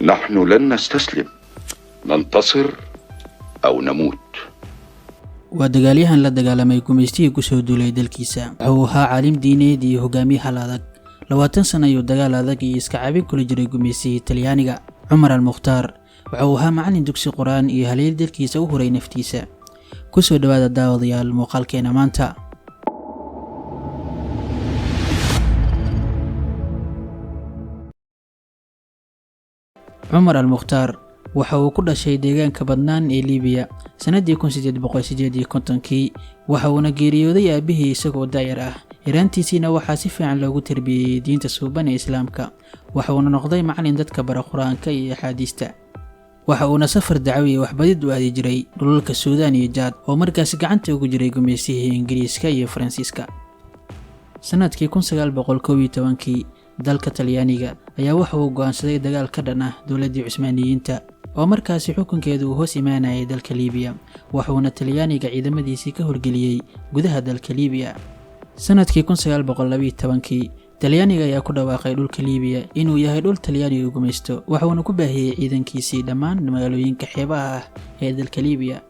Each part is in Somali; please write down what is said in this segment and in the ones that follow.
نحن لن نستسلم، ننتصر أو نموت. ودقاليهن لا دقالمay gumeystihii ku soo duulay dalkiisa. Wuxuu ahaa caalim diineed iyo hogaamiye hal adag. 20 sano ayuu dagaal adag iyo iska caabin kula jiray gumeystihii Talyaaniga. Cumar al-Mukhtar wuxuu ahaa macallin dugsi Quraan iyo haleel dalkiisa u huray naftiisa. ku soo dhawaada daawadayaal muuqaalkeena maanta. عمر المختار waxa uu ku dhashay deegaanka badnaan ee Liibiya sanadii 1858 waxa uu geeriyooday aabihii isagoo daayar ah. Yaraantiisina waxa si fiican loogu tarbiyay diinta suuban ee Islaamka. waxa uu noqday macallin dadka bara Quraanka iyo axaadiista. waxa uu safar dacwi wax badid u aadi jiray dhulalka Suudaan iyo Jaad oo markaas gacanta ugu jiray gumeystihii Ingiriiska iyo Faransiiska. sanadkii 1912 dalka Talyaaniga ayaa waxa uu go'aansaday dagaal ka dhan ah dawladda Cusmaaniyiinta oo markaas xukunkeedu hoos imaanayay dalka Liibiya. waxaana Talyaaniga ciidamadiisii ka horgeliyay gudaha dalka Liibiya. sanadkii 1912 Talyaaniga ayaa ku dhawaaqay dhulka Liibiya inuu yahay dhul Talyaaniga gumeysto. waxaana ku baahiyay ciidankiisii dhammaan magaalooyinka xeebaha ah ee dalka Liibiya.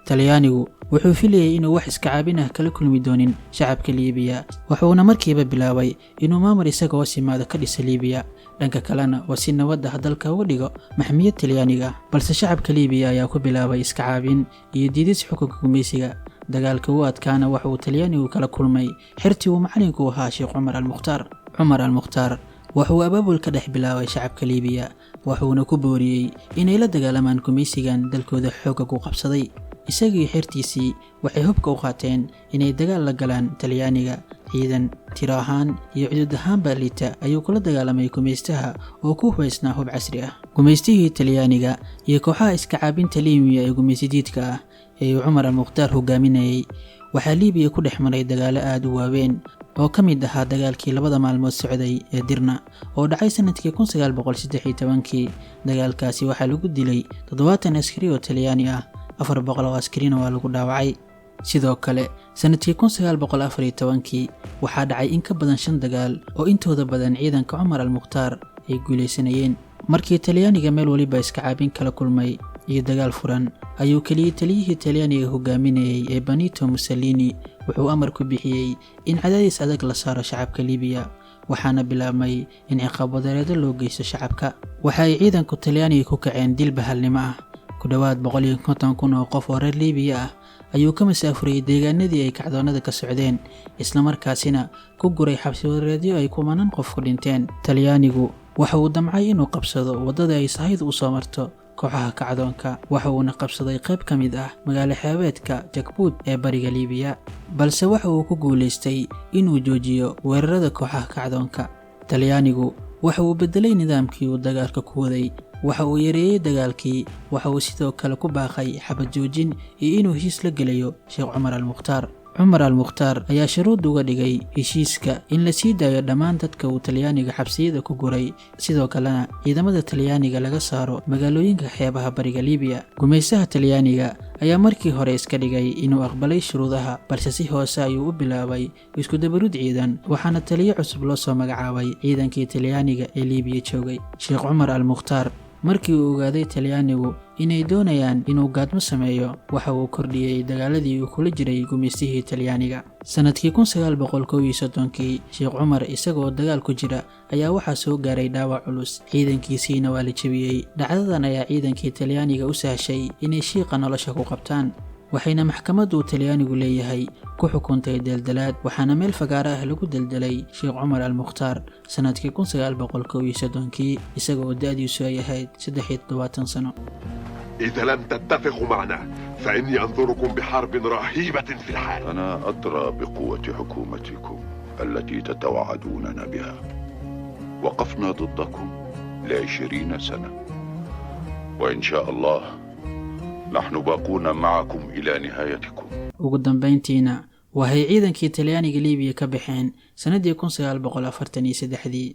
Talyaanigu wuxuu filayay inuu wax iska caabin ah kala kulmi doonin shacabka Liibiya. waxaana markiiba bilaabay inuu maamul isagoo simaado ka dhisa Liibiya. dhanka kalena waa si nabad ah dalka uga dhigo maxmiyad Talyaaniga. balse shacabka Liibiya ayaa ku bilaabay iska caabin iyo diidis xukunka gumeysiga. dagaalka uu adkaana waxa uu Talyaanigu kala kulmay xirtii uu macallinku ahaa Sheekh Cumar al-Mukhtar. Cumar al-Mukhtar wuxuu abaabul ka dhex bilaabay shacabka Liibiya. wuxuuna ku booriyay inay la dagaalamaan gumeysigan dalkooda xoog ku qabsaday. isagii xirtiisii waxay hubka u qaateen inay dagaal la galaan Talyaaniga. ciidan tiro ahaan iyo cudud ahaanba liita ayuu kula dagaalamay gumeystaha oo ku hubaysnaa hub casri ah. gumeystihii Talyaaniga iyo kooxaha iska caabinta Liibiya ee gumeysidiidka ah ee Cumar al-Mukhtar hogaaminayay waxaa Liibiya ku dhex maray dagaalo aad u waaweyn oo ka mid ahaa dagaalkii labada maalmood socday ee Dirna oo dhacay sanadkii 1913. dagaalkaasi waxaa lagu dilay 70 askari oo Talyaani ah, 400 oo askarina waa lagu dhaawacay. sidoo kale sanadkii 1914 waxaa dhacay in ka badan 5 dagaal oo intooda badan ciidanka Cumar al-Mukhtar ay guuleysanayeen. markii Talyaaniga meel waliba iska caabin kala kulmay iyo dagaal furan ayuu kaliya taliyihii Talyaaniga hogaaminayay ee Benito Mussolini wuxuu amar ku bixiyay in cadaadis adag la saaro shacabka Liibiya. waxaana bilaabmay in ciqaab wadareed loo geysto shacabka. waxa ay ciidanku Talyaaniga ku kaceen dil bahalnimo ah. ku dhawaad 150,000 oo qof oo reer Liibiya ah ayuu ka masaafuray deegaanadii ay kacdoonada ka socdeen, isla markaasina ku guray xabsi wadareedyo ay kumanaan qof ku dhinteen. Talyaanigu waxa uu damcay inuu qabsado wadada ay sahaydu u soo marto kooxaha kacdoonka. waxa uu qabsaday qayb ka mid ah magaalo xeebeedka Jakbut ee bariga Liibiya, balse waxa uu ku guuleystay inuu joojiyo weerarada kooxaha kacdoonka. Talyaanigu waxa uu bedelay nidaamkii uu dagaalka ku waday. waxa uu yareeyay dagaalkii. waxa uu sidoo kale ku baaqay xabad joojin iyo inuu heshiis la gelayo Sheekh Cumar al-Mukhtar. Cumar al-Mukhtar ayaa shuruud uga dhigay heshiiska in la sii daayo dhammaan dadka uu Talyaaniga xabsiyada ku guray, sidoo kalena ciidamada Talyaaniga laga saaro magaalooyinka xeebaha bariga Liibiya. gumeystaha Talyaaniga ayaa markii hore iska dhigay inuu aqbalay shuruudaha, balse si hoose ayuu u bilaabay isku dabarud ciidan. waxaana taliye cusub loo soo magacaabay ciidankii Talyaaniga ee Liibiya joogay. Sheekh Cumar al-Mukhtar markii uu ogaaday Talyaanigu inay doonayaan inuu gaadmo sameeyo waxa uu kordhiyay dagaaladii uu kula jiray gumeystihii Talyaaniga. sanadkii 1931 Sheekh Cumar isagoo dagaal ku jira ayaa waxa soo gaaray dhaawac culus. ciidankiisiina waa la jabiyay. dhacdadan ayaa ciidankii Talyaaniga u sahashay inay shiiqa nolosha ku qabtaan. waxayna maxkamaddu Talyaanigu leeyahay ku xukuntay daldalaad. waxaana meel fagaara ah lagu daldalay Sheekh Cumar al-Mukhtar sanadkii 1931 isagoo da'diisu ay ahayd 73 sano. إذا لم تتفقوا معنا فإني أنظركم بحرب رهيبة في الحال. أنا أدرى بقوة حكومتكم التي تتوعدوننا بها. وقفنا ضدكم ل20 سنة، وإن شاء الله نحن باقون معكم إلى نهايتكم. ugu dambeyntiina waxay ciidankii Talyaaniga Liibiya ka baxeen sanadii 1943